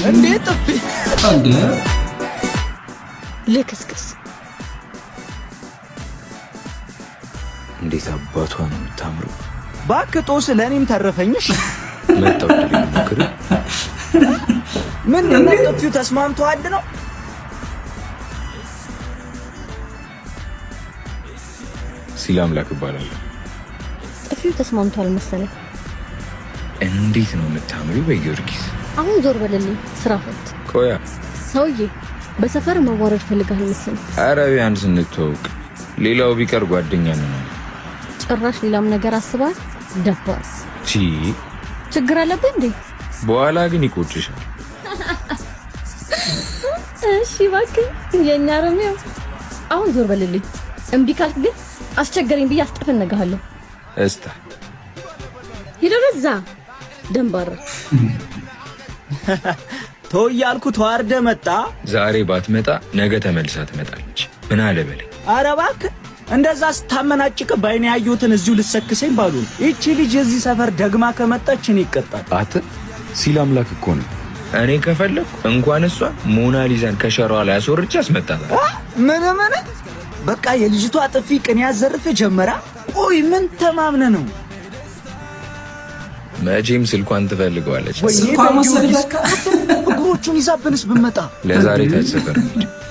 እንዴት ጥፊ አንዴ ልክስክስ እንዴት አባቷ ነው የምታምረው። ባክጦስ ለኔም ተረፈኝሽ መጣው ልሞክር። ምን እንደነጥፊው ተስማምቶ አድ ነው ሲል አምላክ ይባላል። ጥፊው ተስማምቷል መሰለኝ። እንዴት ነው የምታምሪው በጊዮርጊስ። አሁን ዞር በልልኝ ስራ ፈት። ቆያ ሰውዬ በሰፈር መዋረድ ፈልጋል መሰለኝ። ኧረ ቢያንስ እንተዋወቅ። ሌላው ቢቀር ጓደኛ ነን። ጭራሽ ሌላም ነገር አስባል። ደፋር ችግር አለብህ እንዴ? በኋላ ግን ይቆጭሻል። እሺ እባክህ የኛ ረሚው አሁን ዞር በልልኝ። እምቢ ካልክ ግን አስቸገረኝ ብዬ አስጠፈነግሃለሁ። እስታ ይደረዛ ደንባራ ተወያልኩ ተዋርደ መጣ። ዛሬ ባትመጣ ነገ ተመልሳ ትመጣለች። ምን አለ በለኝ። ኧረ እባክህ እንደዛ ስታመናጭቅ ባይኔ ያዩትን እዚሁ ልሰክሰኝ ባሉ። እቺ ልጅ እዚህ ሰፈር ደግማ ከመጣች እኔ ይቀጣል። አት ሲል አምላክ እኮ ነው። እኔ ከፈለኩ እንኳን እሷ ሞናሊዛን ከሸራዋ ላይ አስወርጬ አስመጣታለሁ። ምን በቃ የልጅቷ ጥፊ ቅን ያዘርፍ ጀመራ። ቆይ ምን ተማምነ ነው? መቼም ስልኳን ትፈልገዋለች። ስልኳን መሰለኝ በቃ እግሮቹን ይዛብንስ ብመጣ። ለዛሬ ታሰፈር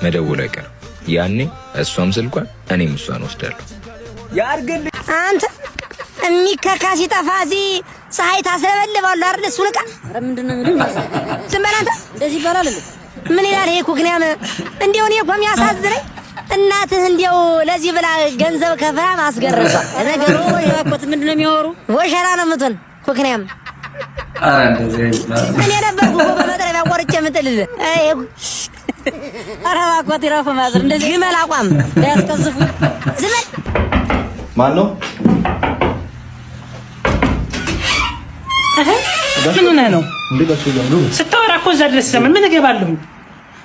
መደወል አይቀርም። ያኔ እሷም ስልኳን እኔም እሷን ወስዳለሁ። ያርግልኝ አንተ የሚከካሲ ጠፋዚ ፀሐይ ታስለበልባሉ አይደል? እሱ ልቃ ኧረ ምንድነው የሚሉኝ? ዝም በል አንተ። እንደዚህ ይባላል እንዴ? ምን ይላል ይሄ ኩክንያም? እንደው እኔ እኮ የሚያሳዝነኝ እናትህ እንደው ለዚህ ብላ ገንዘብ ከፍላ ማስገረሷ። ነገሩ ያቆት ምንድነው የሚያወሩ? ወሸራ ነው የምትሆን ኩክንያም። ኧረ እንደዚህ አይባልም። እኔ ነበርኩ እኮ በመጥረቢያ ቆርጬ የምጥልልህ። ኧረ እባክዎት ይረፉ ማዘር። እንደዚህ ግመል አቋም ያስቀዝፉ። ዝም በል። ማን ነው? ምን ነው ስታወራ እኮ እዛ ድረስ ሰማን። ምን እገባለሁ?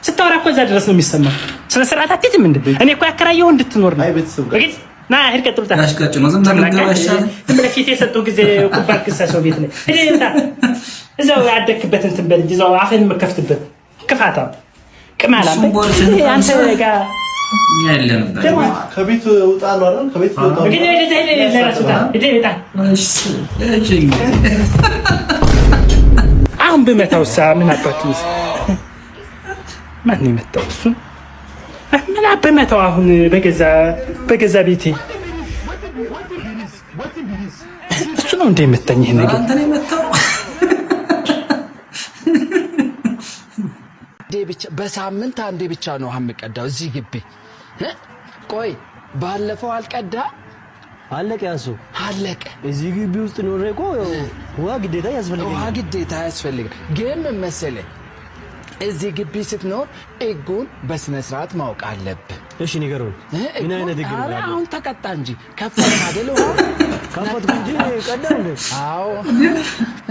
ስታወራ እኮ እዛ ድረስ ነው የሚሰማው። ስለ ስርዓት አትይዝም እንዴ? እኔ እኮ ያከራየው እንድትኖር ነው። እግድ ና ሄድ ቀጥሉታ ያሽቀጭ ነው። ዝም ብለህ ገባሻል። ዝም ብለህ ፊት የሰጠው ጊዜ ኩባክ ክሳ ሰው ቤት ላይ ሄደህ እዛው ያደክበት እንትን በል እዛው አፈን መከፍትበት ክፋታ ቅማላ አንተ ጋር ያለን ከቤት ውጣ ነው አይደል? ከቤት ውጣ ነው። ግን እዚህ ሄደ ለራስታ ሄደ ይጣ አሁን በመታውሳ ምን አባቱስ ማን ይመጣው? እሱ ምን አበመታው? አሁን በገዛ ቤቴ እሱ ነው እንደ የመታኝ። ይሄ ነገር አንተ ነው የመታው። ብቻ በሳምንት አንዴ ብቻ ነው የምቀዳው እዚህ ግቢ። ቆይ ባለፈው አልቀዳ አለቀ። ያሱ አለቀ። እዚህ ግቢ ውስጥ ኖሬ እኮ ውሃ ግዴታ ያስፈልጋል። ግን ምን መሰለህ እዚህ ግቢ ስትኖር ሕጉን በስነ ስርዓት ማወቅ አለብህ። እሺ ንገሩኝ። ምን አይነት ሕግ ነው? አሁን ተቀጣ እንጂ ከፈት አይደል? ውሃ ከፈት እንጂ ቀዳ እንዴ? አዎ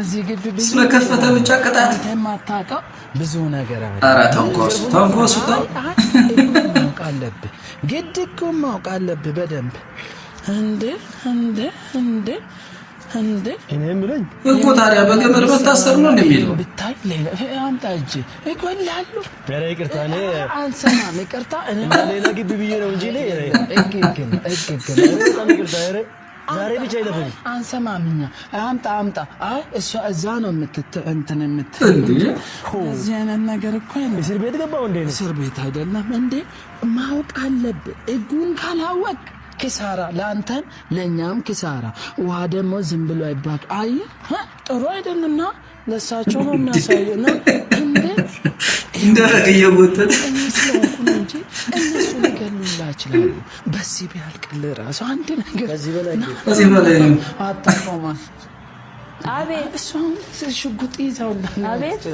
እዚህ ግቢ ብዙ ስለከፈተ ብቻ ቅጣት የማታውቀው ብዙ ነገር አለ። ኧረ ተንኮስ ተው። ማወቅ አለብህ። ግድ እኮ ማወቅ አለብህ በደንብ። እንዴ እኔ የምለኝ እኮ ታዲያ በገመድ መታሰር ነው እንደሚለው ብታይ ሌላ አምጣ እንጂ ይቆላሉ። ኧረ ይቅርታ እኔ አንሰማም። ይቅርታ እኔ ሌላ ግቢ ብዬ ነው እንጂ እኔ እግ በጣም ይቅርታ። ኧረ ዛሬ ብቻ አይለፈኝ። አንሰማምኛ። አምጣ። አይ እሷ እዛ ነው እንትን እዚህ አይነት ነገር እኮ እስር ቤት ገባሁ እንዴ? እስር ቤት አይደለም እንዴ? ማወቅ አለብህ። ሕጉን ካላወቅ ኪሳራ ለአንተም ለኛም ኪሳራ። ውሃ ደግሞ ዝም ብሎ አይባክ። አይ ጥሩ አይደልና ለሳቸው ነው የሚያሳየው። እንደረግ እየጎተተ እንጂ እነሱ ሊገሉላ ይችላሉ። በዚህ ቢያልቅልህ ራሱ አንድ ነገር ከዚህ በላይ አታቆማ። አቤት እሷን ሽጉጥ ይዘውላ። አቤት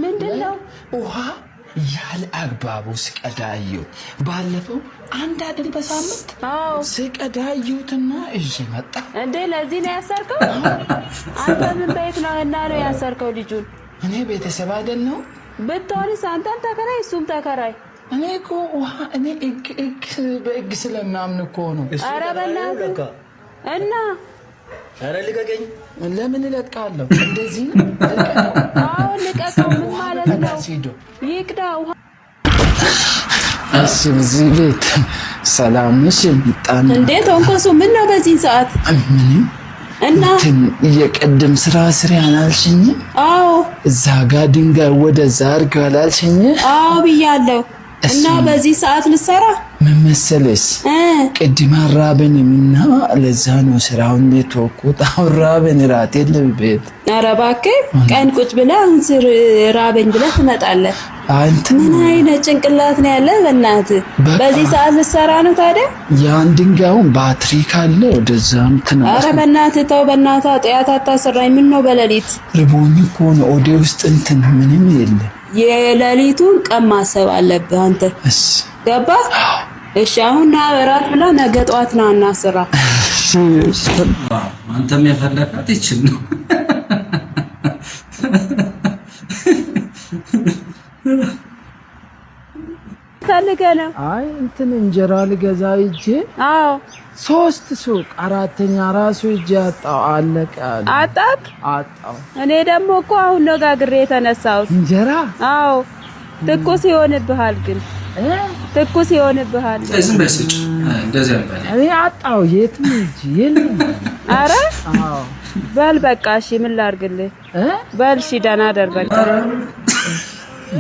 ምንድነው? ውሃ ያለ አግባቡ ስቀዳየው ባለፈው አንድ አይደል በሳምንት ስቀዳየውትና እሺ መጣ እንዴ? ለዚህ ነው ያሰርከው? አንተ ምን ቤት ነው እና ነው ያሰርከው ልጁን? እኔ ቤተሰብ አይደል ነው ብትሆንስ አንተም ተከራይ እሱም ተከራይ። እኔ እኮ ውሃ እኔ በእግ ስለምናምን እኮ ነው። ኧረ በእናትህ እና ኧረ ልቀቀኝ። ለምን እለቃለሁ? እንደዚህ አዎ ልቀቀው። ምን ማለት ነው? ይቅዳው። እሺ እዚህ ቤት ሰላም ነሽ? ምጣን እንዴት ሆንኩ? ምን ነው በዚህ ሰዓት? ምንም እና የቀደም ስራ ያላልሽኝ? አዎ እዛ ጋር ድንጋይ ወደዛ አድርገው ያላልሽኝ? አዎ ብያለሁ። እና በዚህ ሰዓት ልሰራ ምን መሰለሽ ቅድም አራበኝና ለዛ ነው ስራውን የተወኩት። አሁን ራበኝ እራት የለም ቤት። ኧረ እባክህ ቀን ቁጭ ብለህ አሁን ራበኝ ብለህ ትመጣለህ። አንተ ምን አይነት ጭንቅላት ነው ያለህ? በእናትህ በዚህ ሰዓት ልሰራ ነው ታዲያ? ያን ድንጋዩን ባትሪ ካለ ወደዛም ትናንት። ኧረ በእናትህ ተው፣ በእናትህ ኃጢአት አታሰራኝ። ምን ነው በሌሊት ርቦኝ እኮ ነው። ወደ ውስጥ እንትን ምንም የለም። የሌሊቱን ቀን ማሰብ አለብህ አንተ። እሺ ገባህ? እሺ አሁን ና እራት ብላ ነገ ጠዋት ና እና ስራ። አንተም የፈለካት ይችል ነው። ፈልገህ ነው? አይ እንትን እንጀራ ልገዛ ሂጅ። አዎ 3 ሱቅ 4ኛ ራሱ ሂጅ አጣው። አለቀ አለ። አጣው። እኔ ደግሞ እኮ አሁን ነው ጋግሬ የተነሳሁት እንጀራ። አዎ ትኩስ ይሆንብሃል፣ ግን ትኩስ ይሆንብሃል። ዝም በል ስጭ። እንደዚህ አይባል። እኔ አጣው። የት ሂጅ? የለም። ኧረ አዎ በል በቃ እሺ፣ ምን ላድርግልህ? በል እሺ፣ ደህና ደር በቃ።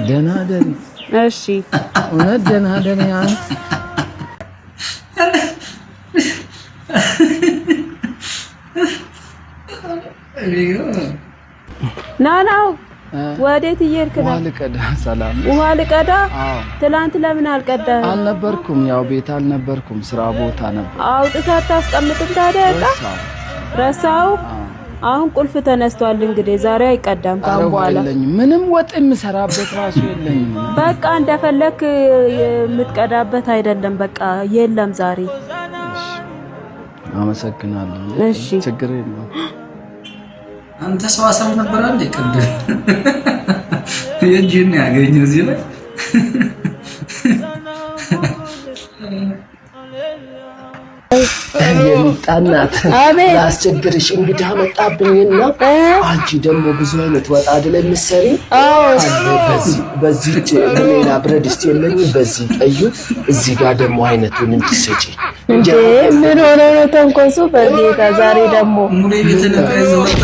ደህና ደር። እሺ እውነት ደህና ደር። ያን ናናው ወዴት እየሄድክ ነው? ውሃ ልቀዳ። ሰላም ውሃ ልቀዳ? አዎ። ትላንት ለምን አልቀዳህም? አልነበርኩም፣ ያው ቤት አልነበርኩም፣ ስራ ቦታ ነበር። አውጥተህ አታስቀምጥም ታዲያ? ዕቃ ረሳው? አሁን ቁልፍ ተነስቷል። እንግዲህ ዛሬ አይቀዳም ካሁን በኋላ። ምንም ወጥ የምሰራበት ራሱ የለኝም። በቃ እንደፈለክ የምትቀዳበት አይደለም። በቃ የለም ዛሬ። አመሰግናለሁ። እሺ ችግር የለውም። አንተ ሰው አሰብ ነበር አንዴ ቅድም የእጅን ያገኘው እዚህ ላይ የምጣናት ላስቸግርሽ እንግዳ መጣብኝና አንቺ ደግሞ ብዙ አይነት ወጥ አይደለም የምትሰሪ? በዚህ ሌላ ብረት ድስት የለኝም፣ በዚህ ቀዩ፣ እዚህ ጋር ደግሞ አይነቱን እንድትሰጪ። እንዴ ምን ሆነ ነው ተንኮሱ? በጌታ ዛሬ ደግሞ ሙሉ ቤትን ቀይዘው ወጣ